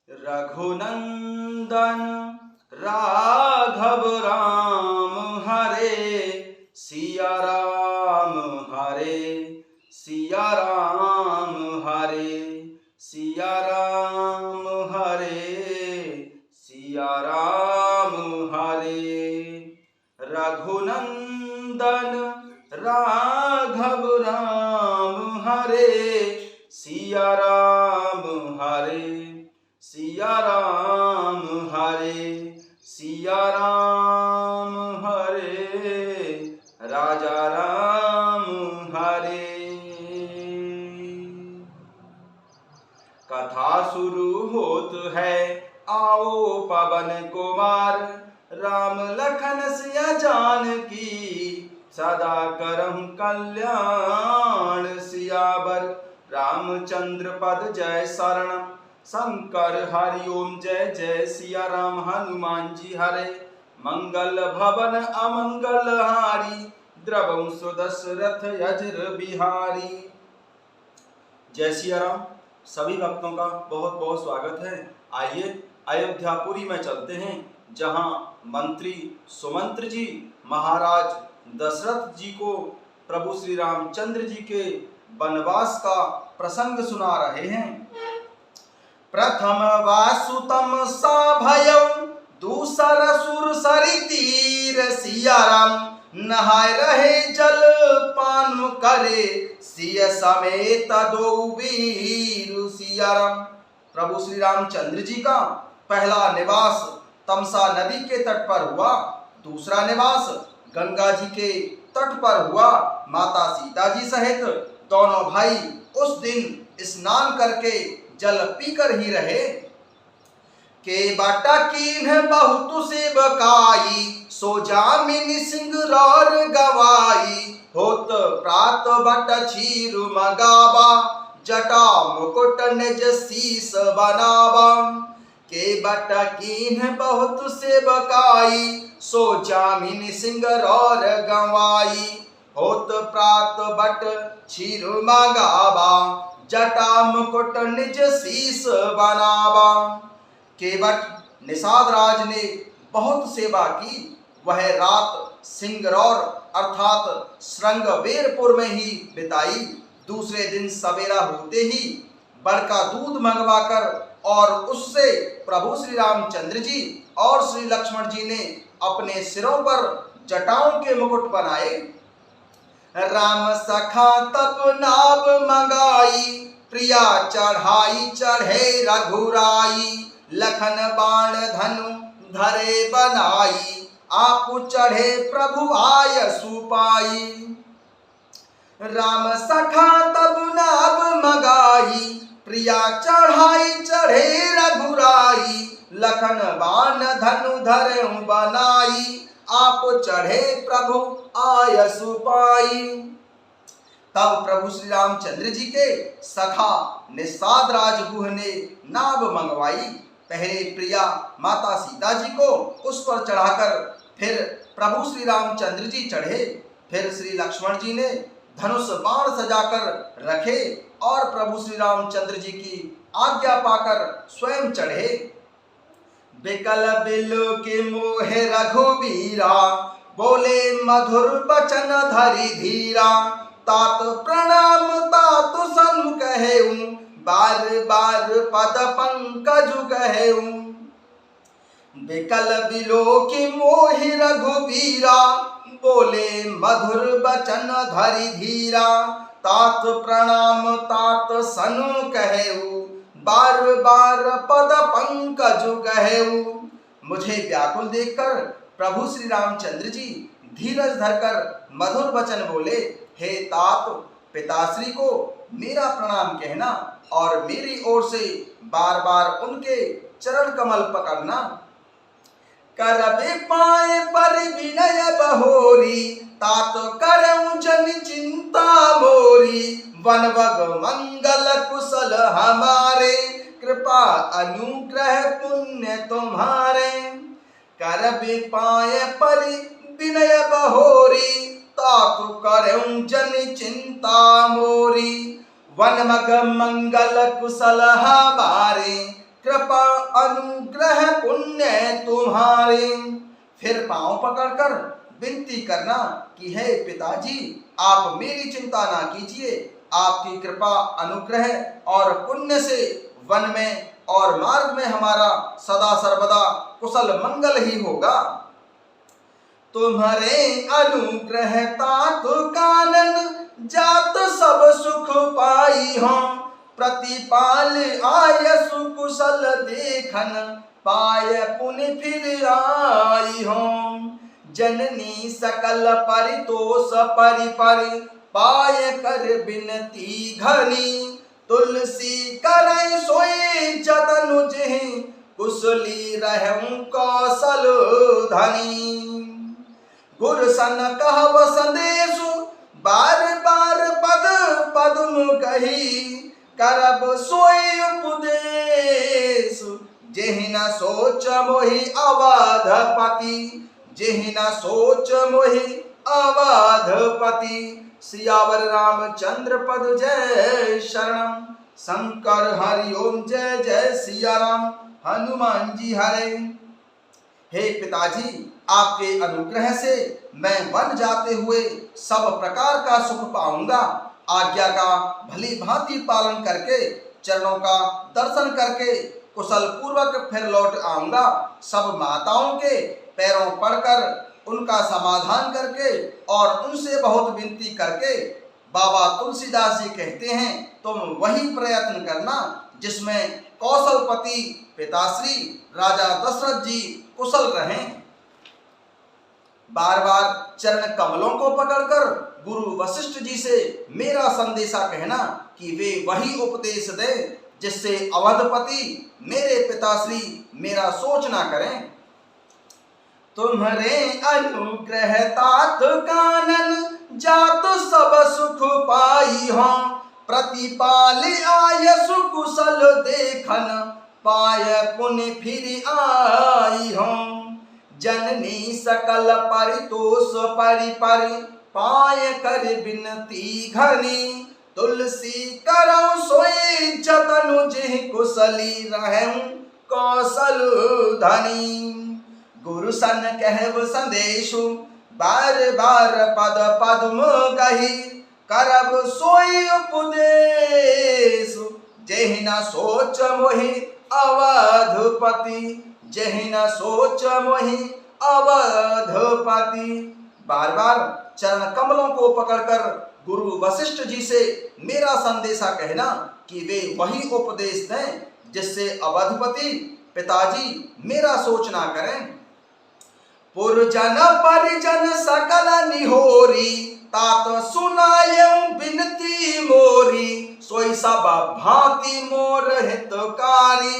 रघुनंदन राघव राम हरे सिया राम हरे सिया राम हरे सिया राम हरे सिया राम हरे। रघुनंदन राघव राम हरे सिया राम हरे सिया राम हरे सिया राम हरे राजा राम हरे। कथा शुरू होत है आओ पवन कुमार, राम लखन सिया जानकी सदा करहु कल्याण। सियावर रामचंद्र पद जय शरण, शंकर हरि ओम जय जय। सिया राम हनुमान जी हरे, मंगल भवन अमंगल हारी, द्रवं सुदशरथ यजर बिहारी। जय सिया राम। सभी भक्तों का बहुत बहुत स्वागत है। आइए अयोध्यापुरी में चलते हैं, जहां मंत्री सुमंत्र जी महाराज दशरथ जी को प्रभु श्री रामचंद्र जी के वनवास का प्रसंग सुना रहे हैं। प्रथम वासुतम सभयं, दूसर सुर सरि तीर। सिया राम नहाय रहे जल पान करे, सिय समेत दो वीर। सिया राम। प्रभु श्री रामचंद्र जी का पहला निवास तमसा नदी के तट पर हुआ, दूसरा निवास गंगा जी के तट पर हुआ। माता सीता जी सहित दोनों भाई उस दिन स्नान करके जल पीकर ही रहे। के बाटा कीन्ह बहुत सेवकाई, सो जामिन सिंगरार गवाई। होत प्रात बट क्षीर मगावा, जटा मुकुट निज शीस बनावा। के बट कीन्ह बहुत सेवकाई, सो जामिन सिंगरार गवाई। होत प्रात बट क्षीर मगावा, जटा मुकुट निज शीस बनावा। केवट निषाद राज ने बहुत सेवा की। वह रात सिंगरौर अर्थात श्रृंगवेरपुर में ही बिताई। दूसरे दिन सवेरा होते ही बड़का दूध मंगवाकर और उससे प्रभु श्री रामचंद्र जी और श्री लक्ष्मण जी ने अपने सिरों पर जटाओं के मुकुट बनाए। राम सखा तप नाभ मंगाई, प्रिया चढ़ाई चढ़े रघुराई। लखन बाण धनु धरे बनाई, आप चढ़े प्रभु आय सुपाई। राम सखा तब नाभ मंगाई, प्रिया चढ़ाई चढ़े रघुराई। लखन बाण धनु धरे बनाई, आप चढ़े प्रभु आय सुपाई। तब प्रभु श्री रामचंद्र जी के सखा निषाद राजगुह ने नाव मंगवाई। पहले प्रिया माता सीता जी को उस पर चढ़ाकर फिर प्रभु श्री रामचंद्र जी चढ़े। फिर श्री लक्ष्मण जी ने धनुष बाण सजाकर रखे और प्रभु श्री रामचंद्र जी की आज्ञा पाकर स्वयं चढ़े। बिकल बिलो के मोहे रघुबीरा, बोले मधुर बचन धरि धीरा। तात प्रणाम तात सन कहेऊ, बार बार पद पंकज कहेऊ। बिकल बिलो के मोहि रघुबीरा, बोले मधुर बचन धरि धीरा। तात प्रणाम तात सन कहेऊ, बार बार पद पंकज कहेऊ। मुझे व्याकुल देखकर प्रभु श्री रामचंद्र जी धीरज धरकर मधुर वचन बोले, हे तात पिताश्री को मेरा प्रणाम कहना और मेरी ओर से बार बार उनके चरण कमल पकड़ना। करबे पाए पर विनय बहोरी, तात करऊं जन चिंता मोरी। वनवग मंगल कुशल हमारे, कृपा अनुग्रह पुण्य तुम्हारे। करबे पाए पर विनय बहोरी, तात करऊं जन चिंता मोरी। वनमग मंगल कुशल हमारे, कृपा अनुग्रह पुण्य तुम्हारे। फिर पांव पकड़कर विनती करना कि हे पिताजी, आप मेरी चिंता ना कीजिए, आपकी कृपा अनुग्रह और पुण्य से वन में और मार्ग में हमारा सदा सर्वदा कुशल मंगल ही होगा। तुम्हारे अनुग्रह तात कानन जात सब सुख पाई हो। प्रतिपाल आय सुकुशल देखन पाय पुनि फिर आई हो। जननी सकल परितोष परिपरि पाय कर बिनती घनी। तुलसी करे सोए जतनु जेहि कुशली रहूं कौशल धनी। गुर सन कहव संदेशु बार बार पद पद्म कही। करब सोई उपदेश जेहि न सोच मोहि अवधपति। जेहि न सोच मोहि अवधपति। सियावर रामचंद्र पद जय शरणम। शंकर हरि ओम जय जय सिया राम। हनुमान जी हरे। हे पिताजी, आपके अनुग्रह से मैं वन जाते हुए सब प्रकार का सुख पाऊंगा। आज्ञा का भली भांति पालन करके चरणों का दर्शन करके कुशल पूर्वक फिर लौट आऊंगा। सब माताओं के पैरों पड़कर उनका समाधान करके और उनसे बहुत विनती करके बाबा तुलसीदास जी कहते हैं, तुम वही प्रयत्न करना जिसमें कौशलपति पिताश्री राजा दशरथ जी कुशल रहें। बार बार चरण कमलों को पकड़कर गुरु वशिष्ठ जी से मेरा संदेशा कहना कि वे वही उपदेश दें जिससे अवधपति मेरे पिताश्री मेरा सोच ना करें। तुम्हारे अनुग्रह तात कानन जात सब सुख पाई हो। प्रतिपाल आय सुकुशल देखन पाय पुनि फिर आई हो। जननी सकल परितोष परिपरि पाय कर बिनती घनी। तुलसी करौ सोई जतनु जेहि कुशली रहूं कौशल धनी। गुरु सन कहव संदेशु बार बार पद पद्म कही। करब सोई उपदेश जेहि न सोच मोहि अवधपति। जेहि न सोच मोहि अवधपति। बार बार चरण कमलों को पकड़कर गुरु वशिष्ठ जी से मेरा संदेशा कहना कि वे वही उपदेश दें जिससे अवधपति पिताजी मेरा सोच ना करें। पुरजन परिजन सकल निहोरी तात सुनायं बिनती मोरी। सोई सब भांति मोर हितकारी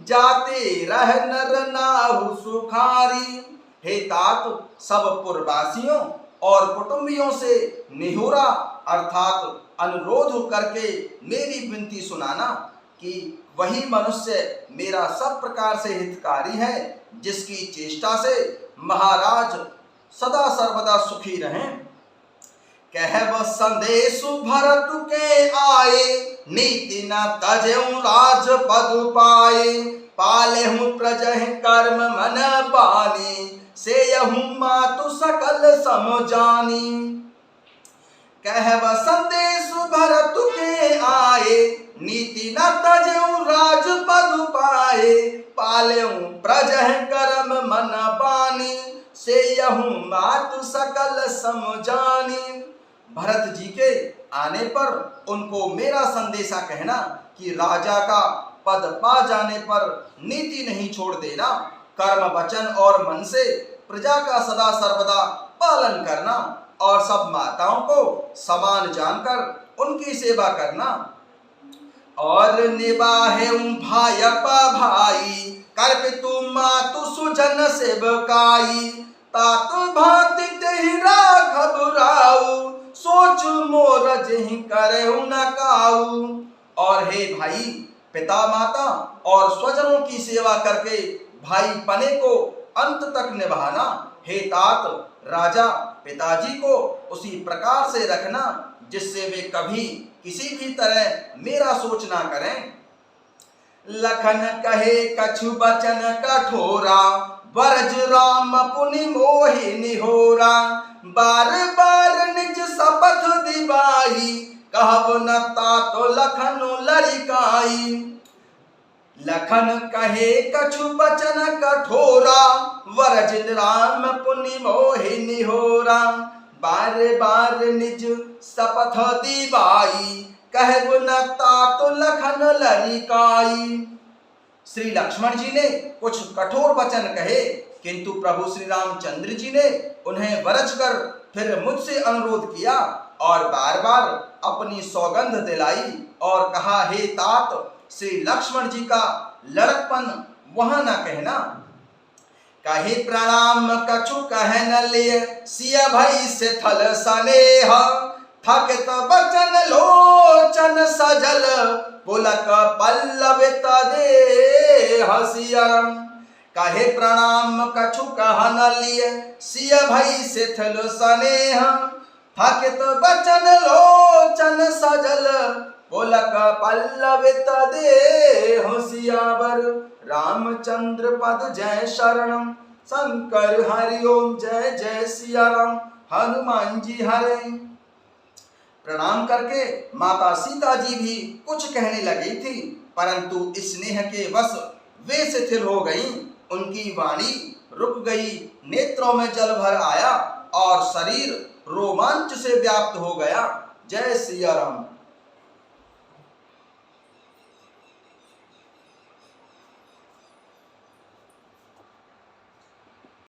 जाते रह नर नाहु सुखारी। हे तात, सब पुरवासियों और कुटुंबियों से निहोरा अर्थात अनुरोध करके मेरी विनती सुनाना कि वही मनुष्य मेरा सब प्रकार से हितकारी है जिसकी चेष्टा से महाराज सदा सर्वदा सुखी रहें। कहब संदेश भरत के आए नीति न तजेऊ राज पद पाए। पालेहु प्रजहि कर्म मन बानी सेयहु मातु सकल समजानी। कहब संदेश भरत के आए नीति न तजेऊ राज पद पाए। पालेहु प्रजहि कर्म मन बानी सेयहु मातु सकल समजानी। भरत जी के आने पर उनको मेरा संदेशा कहना कि राजा का पद पा जाने पर नीति नहीं छोड़ देना। कर्म वचन और मन से प्रजा का सदा सर्वदा पालन करना और सब माताओं को समान जानकर उनकी सेवा करना। और निबाहें भायपा भाई कर्पितु मातु सुजन सेवकाई। तातु भांति तेहि राघव राऊ सोच मोर जेहि करहु न काऊ। और हे भाई, पिता माता और स्वजनों की सेवा करके भाई पने को अंत तक निभाना। हे तात, राजा पिताजी को उसी प्रकार से रखना जिससे वे कभी किसी भी तरह मेरा सोच ना करें। लखन कहे कछु बचन कठोरा, बरज राम पुनि मोहि निहोरा। बार बार निज शपथ दिवाई, कहब न तातो लखन लरिकाई। लखन कहे कछु बचन कठोरा, वरज राम पुनि मोहि निहोरा। बार बार निज शपथ दिवाई, कहब न तातो लखन लरिकाई। श्री लक्ष्मण जी ने कुछ कठोर वचन कहे, किंतु प्रभु श्री रामचंद्र जी ने उन्हें वरज कर फिर मुझसे अनुरोध किया और बार बार अपनी सौगंध दिलाई और कहा, हे तात, श्री लक्ष्मण जी का लड़कपन वहां न कहना। कहे प्रणाम कछु कह न लिय, सिय भई से थल सनेह। थकित बचन लोचन सजल, पुलक पल्लवित देह सियरम। कहे प्रणाम कछु कह न लिय, सिय भई से थल सनेह। थकित बचन लोचन सजल, पुलक पल्लवित देह सियावर। रामचंद्र पद जय शरणम, शंकर हरि ओम जय जय सिया राम। हनुमान जी हरे। प्रणाम करके माता सीता जी भी कुछ कहने लगी थी, परंतु स्नेह के वश वे शिथिल हो गईं। उनकी वाणी रुक गई, नेत्रों में जल भर आया और शरीर रोमांच से व्याप्त हो गया। जय सिया राम।